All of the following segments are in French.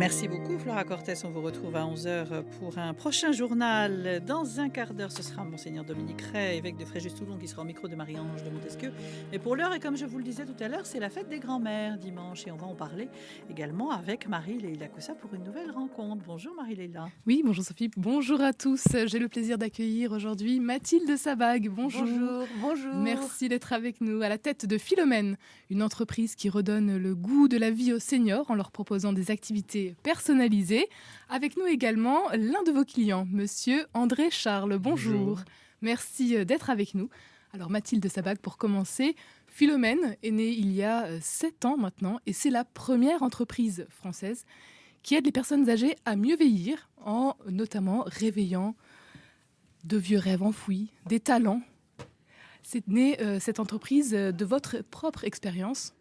Merci beaucoup, Flora Cortés. On vous retrouve à 11 heures pour un prochain journal. Dans un quart d'heure, ce sera Monseigneur Dominique Ray, évêque de Fréjus-Toulon, qui sera au micro de Marie-Ange de Montesquieu. Mais pour l'heure, et comme je vous le disais tout à l'heure, c'est la fête des grands-mères dimanche. Et on va en parler également avec Marie-Leila Coussa pour une nouvelle rencontre. Bonjour Marie-Leila. Oui, bonjour Sophie. Bonjour à tous. J'ai le plaisir d'accueillir aujourd'hui Mathilde Sabag. Bonjour. Bonjour, bonjour. Merci d'être avec nous à la tête de Philomène, une entreprise qui redonne le goût de la vie aux seniors en leur proposant des activités personnalisées. Avec nous également l'un de vos clients, monsieur André Charles. Bonjour. Merci d'être avec nous. Alors Mathilde Sabag, pour commencer, Philomène est née il y a 7 ans maintenant et c'est la première entreprise française qui aide les personnes âgées à mieux vieillir en notamment réveillant de vieux rêves enfouis, des talents. C'est né, cette entreprise, de votre propre expérience,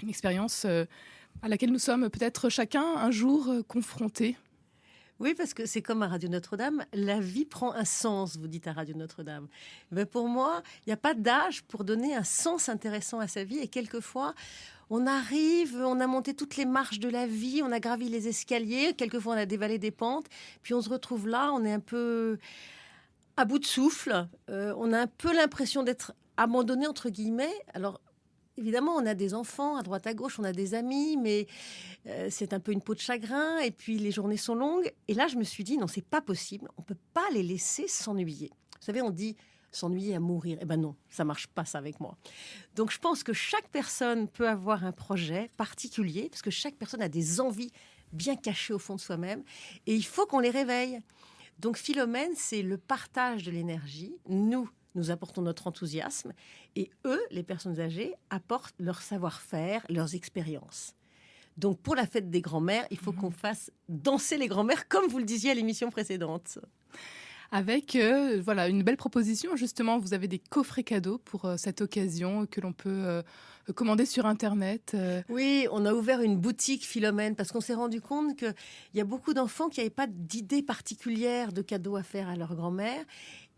une expérience à laquelle nous sommes peut-être chacun un jour confrontés. Oui, parce que c'est comme à Radio Notre-Dame, la vie prend un sens, vous dites à Radio Notre-Dame. Mais pour moi, il n'y a pas d'âge pour donner un sens intéressant à sa vie. Et quelquefois, on arrive, on a monté toutes les marches de la vie, on a gravi les escaliers, quelquefois on a dévalé des pentes, puis on se retrouve là, on est un peu à bout de souffle, on a un peu l'impression d'être abandonné, entre guillemets. Alors, évidemment, on a des enfants à droite à gauche, on a des amis, mais c'est un peu une peau de chagrin. Et puis, les journées sont longues. Et là, je me suis dit, non, c'est pas possible. On peut pas les laisser s'ennuyer. Vous savez, on dit s'ennuyer à mourir. Eh ben non, ça marche pas, ça, avec moi. Donc, je pense que chaque personne peut avoir un projet particulier, parce que chaque personne a des envies bien cachées au fond de soi-même. Et il faut qu'on les réveille. Donc, Philomène, c'est le partage de l'énergie. Nous apportons notre enthousiasme et eux, les personnes âgées, apportent leur savoir-faire, leurs expériences. Donc, pour la fête des grands-mères, il faut qu'on fasse danser les grands-mères, comme vous le disiez à l'émission précédente. Avec voilà, une belle proposition, justement, vous avez des coffrets cadeaux pour cette occasion que l'on peut commander sur Internet. Oui, on a ouvert une boutique Philomène parce qu'on s'est rendu compte qu'il y a beaucoup d'enfants qui n'avaient pas d'idée particulière de cadeaux à faire à leur grand-mère.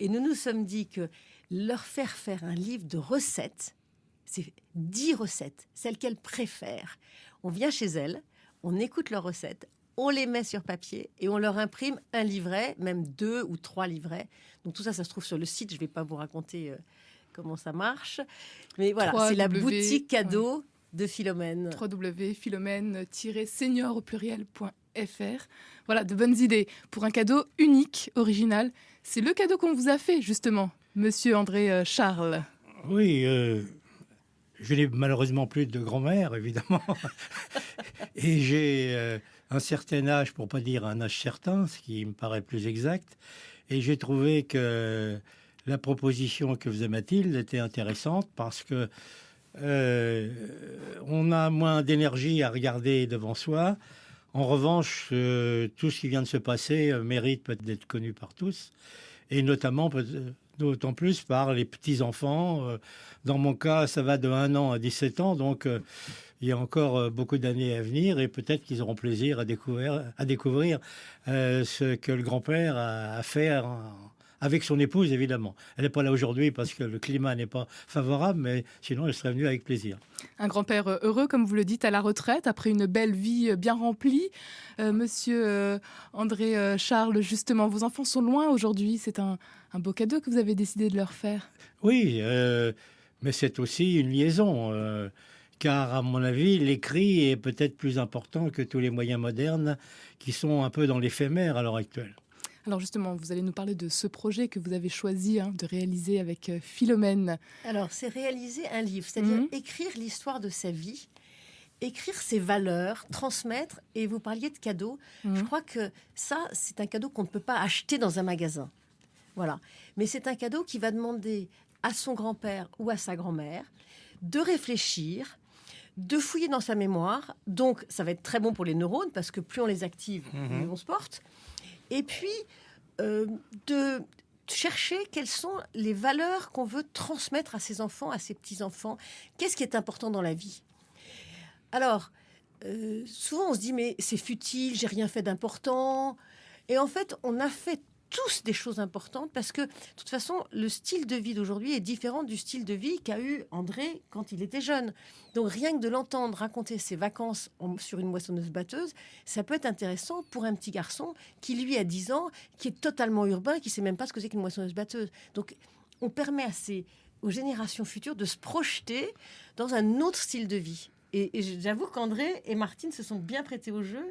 Et nous nous sommes dit que leur faire un livre de recettes, c'est 10 recettes, celles qu'elles préfèrent. On vient chez elles, on écoute leurs recettes, on les met sur papier et on leur imprime un livret, même 2 ou 3 livrets. Donc tout ça, ça se trouve sur le site. Je ne vais pas vous raconter comment ça marche. Mais voilà, c'est la boutique cadeau de Philomène. www.philomène-senior au pluriel.fr. Voilà, de bonnes idées pour un cadeau unique, original. C'est le cadeau qu'on vous a fait, justement, monsieur André Charles. Oui, je n'ai malheureusement plus de grand-mère, évidemment. Et j'ai un certain âge, pour pas dire un âge certain, ce qui me paraît plus exact. Et j'ai trouvé que la proposition que faisait Mathilde était intéressante parce que on a moins d'énergie à regarder devant soi. En revanche, tout ce qui vient de se passer mérite peut-être d'être connu par tous, et notamment d'autant plus par les petits-enfants. Dans mon cas, ça va de 1 an à 17 ans, donc il y a encore beaucoup d'années à venir, et peut-être qu'ils auront plaisir à découvrir ce que le grand-père a fait avec son épouse, évidemment. Elle n'est pas là aujourd'hui parce que le climat n'est pas favorable, mais sinon elle serait venue avec plaisir. Un grand-père heureux, comme vous le dites, à la retraite, après une belle vie bien remplie. Monsieur André Charles, justement, vos enfants sont loin aujourd'hui. C'est un beau cadeau que vous avez décidé de leur faire. Oui, mais c'est aussi une liaison. Car, à mon avis, l'écrit est peut-être plus important que tous les moyens modernes qui sont un peu dans l'éphémère à l'heure actuelle. Alors justement, vous allez nous parler de ce projet que vous avez choisi de réaliser avec Philomène. Alors, c'est réaliser un livre, c'est-à-dire écrire l'histoire de sa vie, écrire ses valeurs, transmettre. Et vous parliez de cadeaux. Je crois que ça, c'est un cadeau qu'on ne peut pas acheter dans un magasin. Voilà. Mais c'est un cadeau qui va demander à son grand-père ou à sa grand-mère de réfléchir, de fouiller dans sa mémoire. Donc, ça va être très bon pour les neurones parce que plus on les active, plus on se porte. Et puis, de chercher quelles sont les valeurs qu'on veut transmettre à ses enfants, à ses petits-enfants. Qu'est-ce qui est important dans la vie ? Alors, souvent on se dit, mais c'est futile, j'ai rien fait d'important. Et en fait, on a fait tous des choses importantes parce que, de toute façon, le style de vie d'aujourd'hui est différent du style de vie qu'a eu André quand il était jeune. Donc, rien que de l'entendre raconter ses vacances sur une moissonneuse-batteuse, ça peut être intéressant pour un petit garçon qui, lui, a 10 ans, qui est totalement urbain, qui ne sait même pas ce que c'est qu'une moissonneuse-batteuse. Donc, on permet aux générations futures de se projeter dans un autre style de vie. Et j'avoue qu'André et Martine se sont bien prêtés au jeu.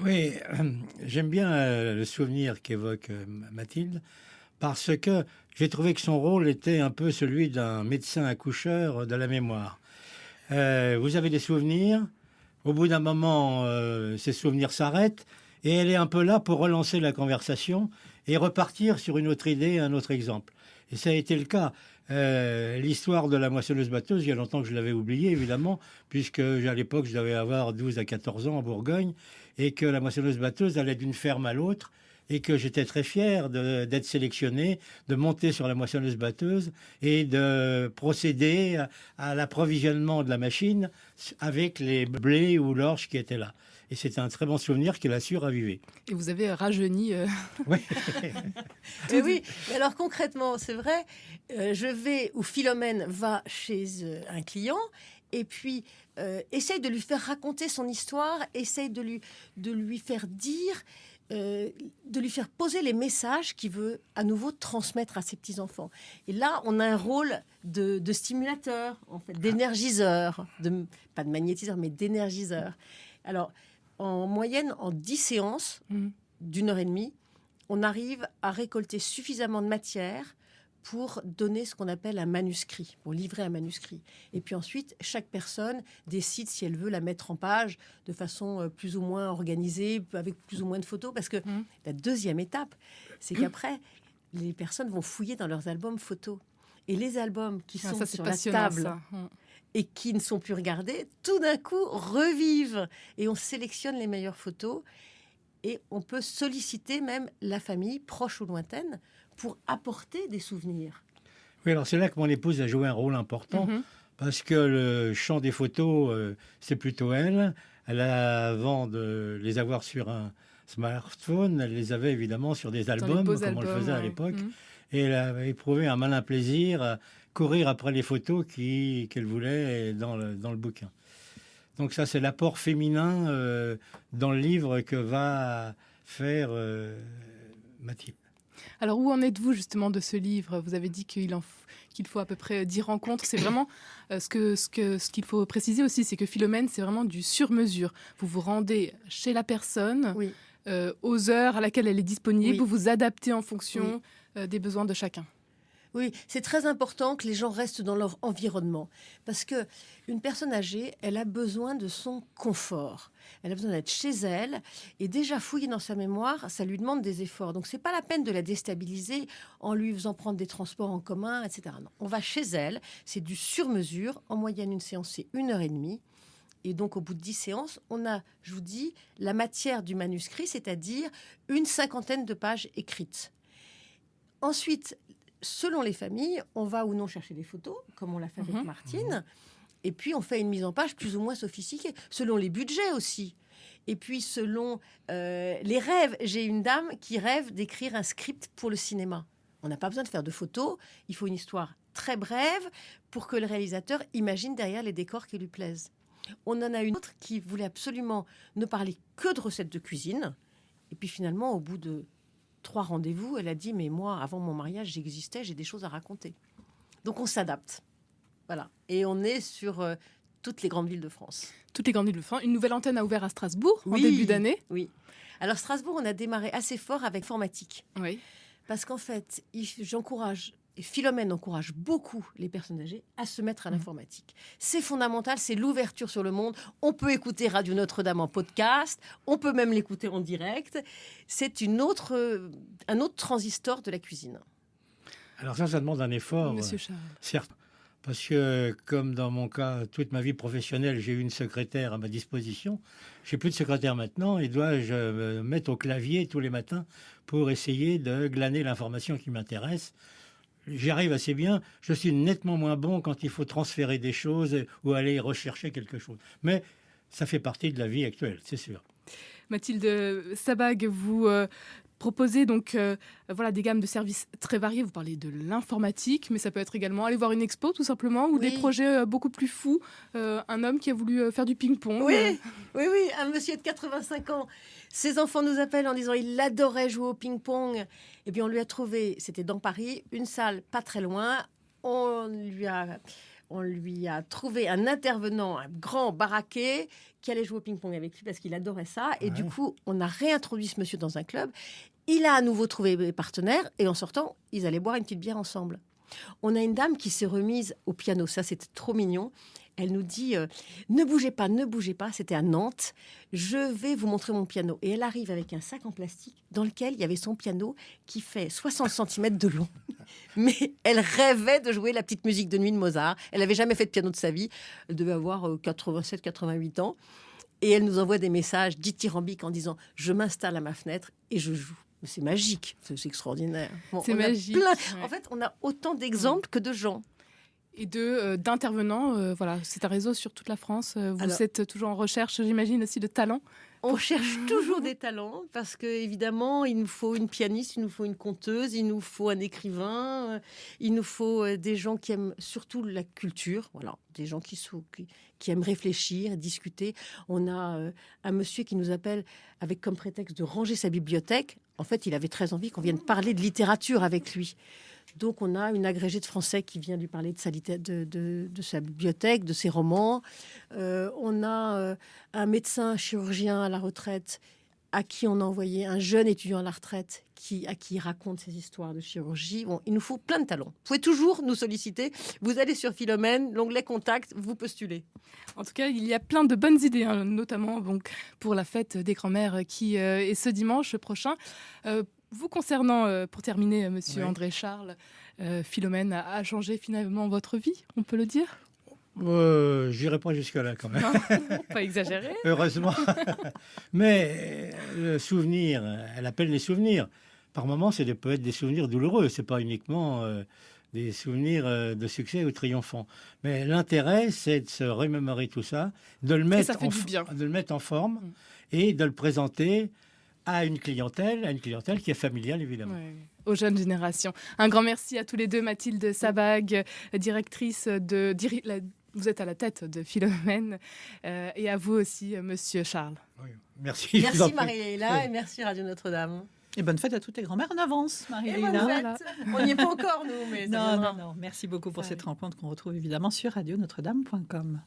Oui, j'aime bien le souvenir qu'évoque Mathilde, parce que j'ai trouvé que son rôle était un peu celui d'un médecin accoucheur de la mémoire. Vous avez des souvenirs, au bout d'un moment, ces souvenirs s'arrêtent, et elle est un peu là pour relancer la conversation et repartir sur une autre idée, un autre exemple. Et ça a été le cas. L'histoire de la moissonneuse-batteuse, il y a longtemps que je l'avais oubliée, évidemment, puisque à l'époque, je devais avoir 12 à 14 ans en Bourgogne, et que la moissonneuse-batteuse allait d'une ferme à l'autre, et que j'étais très fier d'être sélectionné, de monter sur la moissonneuse-batteuse et de procéder à l'approvisionnement de la machine avec les blés ou l'orge qui étaient là. Et c'était un très bon souvenir qu'il a su raviver. Et vous avez rajeuni. Oui. Et oui, mais alors concrètement, c'est vrai, je vais où Philomène va chez un client et puis essaye de lui faire raconter son histoire, essaye de lui faire dire, de lui faire poser les messages qu'il veut à nouveau transmettre à ses petits-enfants. Et là, on a un rôle de stimulateur, en fait, d'énergiseur, pas de magnétiseur, mais d'énergiseur. Alors, en moyenne, en 10 séances d'1h30, on arrive à récolter suffisamment de matière pour donner ce qu'on appelle un manuscrit, pour livrer un manuscrit. Et puis ensuite, chaque personne décide si elle veut la mettre en page de façon plus ou moins organisée, avec plus ou moins de photos, parce que la deuxième étape, c'est qu'après, les personnes vont fouiller dans leurs albums photos. Et les albums qui sont sur la table et qui ne sont plus regardés, tout d'un coup, revivent. Et on sélectionne les meilleures photos et on peut solliciter même la famille, proche ou lointaine, pour apporter des souvenirs. Oui, alors c'est là que mon épouse a joué un rôle important, parce que le champ des photos, c'est plutôt elle. Avant de les avoir sur un smartphone, elle les avait évidemment sur des albums, comme on le faisait à l'époque. Et elle a éprouvé un malin plaisir à courir après les photos qu'elle voulait dans le bouquin. Donc ça, c'est l'apport féminin dans le livre que va faire Mathilde. Alors, où en êtes-vous justement de ce livre ? Vous avez dit qu'il faut à peu près 10 rencontres. C'est vraiment ce qu'il faut préciser aussi, c'est que Philomène, c'est vraiment du sur-mesure. Vous vous rendez chez la personne, aux heures à laquelle elle est disponible, vous vous adaptez en fonction des besoins de chacun. Oui, c'est très important que les gens restent dans leur environnement. Parce qu'une personne âgée, elle a besoin de son confort. Elle a besoin d'être chez elle. Et déjà fouiller dans sa mémoire, ça lui demande des efforts. Donc, ce n'est pas la peine de la déstabiliser en lui faisant prendre des transports en commun, etc. Non, on va chez elle. C'est du sur-mesure. En moyenne, une séance, c'est 1h30. Et donc, au bout de 10 séances, on a, je vous dis, la matière du manuscrit, c'est-à-dire une 50aine de pages écrites. Ensuite, selon les familles, on va ou non chercher des photos, comme on l'a fait avec Martine, et puis on fait une mise en page plus ou moins sophistiquée, selon les budgets aussi. Et puis selon les rêves. J'ai une dame qui rêve d'écrire un script pour le cinéma. On n'a pas besoin de faire de photos, il faut une histoire très brève pour que le réalisateur imagine derrière les décors qui lui plaisent. On en a une autre qui voulait absolument ne parler que de recettes de cuisine, et puis finalement, au bout de 3 rendez-vous, elle a dit « Mais moi, avant mon mariage, j'existais, j'ai des choses à raconter. » Donc, on s'adapte. Voilà. Et on est sur toutes les grandes villes de France. Toutes les grandes villes de France. Une nouvelle antenne a ouvert à Strasbourg en début d'année. Oui. Alors, Strasbourg, on a démarré assez fort avec informatique. Oui. Parce qu'en fait, j'encourage, et Philomène encourage beaucoup les personnes âgées à se mettre à l'informatique. C'est fondamental, c'est l'ouverture sur le monde. On peut écouter Radio Notre-Dame en podcast, on peut même l'écouter en direct. C'est un autre transistor de la cuisine. Alors ça demande un effort, Monsieur Charles. certes. Parce que, comme dans mon cas, toute ma vie professionnelle, j'ai eu une secrétaire à ma disposition. Je n'ai plus de secrétaire maintenant et dois-je me mettre au clavier tous les matins pour essayer de glaner l'information qui m'intéresse. J'y arrive assez bien. Je suis nettement moins bon quand il faut transférer des choses ou aller rechercher quelque chose. Mais ça fait partie de la vie actuelle, c'est sûr. Mathilde Sabag, vous proposez donc voilà, des gammes de services très variés. Vous parlez de l'informatique, mais ça peut être également aller voir une expo tout simplement, ou des projets beaucoup plus fous. Un homme qui a voulu faire du ping-pong. Oui, un monsieur de 85 ans. Ses enfants nous appellent en disant il adorait jouer au ping-pong. Et bien on lui a trouvé, c'était dans Paris, une salle pas très loin. On lui a trouvé un intervenant, un grand baraquet, qui allait jouer au ping-pong avec lui parce qu'il adorait ça. Et du coup, on a réintroduit ce monsieur dans un club. Il a à nouveau trouvé des partenaires. Et en sortant, ils allaient boire une petite bière ensemble. On a une dame qui s'est remise au piano. Ça, c'était trop mignon. Elle nous dit ne bougez pas. C'était à Nantes. Je vais vous montrer mon piano. Et elle arrive avec un sac en plastique dans lequel il y avait son piano qui fait 60 cm de long. Mais elle rêvait de jouer la petite musique de nuit de Mozart. Elle n'avait jamais fait de piano de sa vie. Elle devait avoir 87-88 ans. Et elle nous envoie des messages dithyrambiques en disant je m'installe à ma fenêtre et je joue. C'est magique, c'est extraordinaire. Bon, c'est magique. En fait, on a autant d'exemples que de gens. Et d'intervenants, voilà, c'est un réseau sur toute la France. Vous êtes toujours en recherche, j'imagine, aussi de talents. On cherche toujours des talents parce que évidemment, il nous faut une pianiste, il nous faut une conteuse, il nous faut un écrivain, il nous faut des gens qui aiment surtout la culture, voilà, des gens qui aiment réfléchir, discuter. On a un monsieur qui nous appelle avec comme prétexte de ranger sa bibliothèque. En fait, il avait très envie qu'on vienne parler de littérature avec lui. Donc, on a une agrégée de français qui vient lui parler de sa bibliothèque, de ses romans. On a un médecin chirurgien à la retraite à qui on a envoyé un jeune étudiant à la retraite à qui il raconte ses histoires de chirurgie. Bon, il nous faut plein de talents. Vous pouvez toujours nous solliciter. Vous allez sur Philomène, l'onglet Contact, vous postulez. En tout cas, il y a plein de bonnes idées, hein, notamment donc, pour la fête des grands-mères qui est ce dimanche prochain. Vous concernant, pour terminer, monsieur André Charles, Philomène a changé finalement votre vie, on peut le dire? J'irai pas jusque-là quand même. Non, pas exagéré. Heureusement. Mais le souvenir, elle appelle les souvenirs. Par moments, ça peut être des souvenirs douloureux. C'est pas uniquement des souvenirs de succès ou triomphants. Mais l'intérêt, c'est de se remémorer tout ça, de le mettre en forme et de le présenter à une clientèle qui est familiale, évidemment. Oui, aux jeunes générations. Un grand merci à tous les deux. Mathilde Sabag, directrice vous êtes à la tête de Philomène, et à vous aussi, monsieur Charles. Oui, merci. Merci Marie-Léla et merci Radio Notre-Dame. Et bonne fête à toutes les grand-mères en avance, Marie-Léla. Voilà. On n'y est pas encore, nous. Mais non. Merci beaucoup pour cette rencontre qu'on retrouve évidemment sur radionotre-dame.com.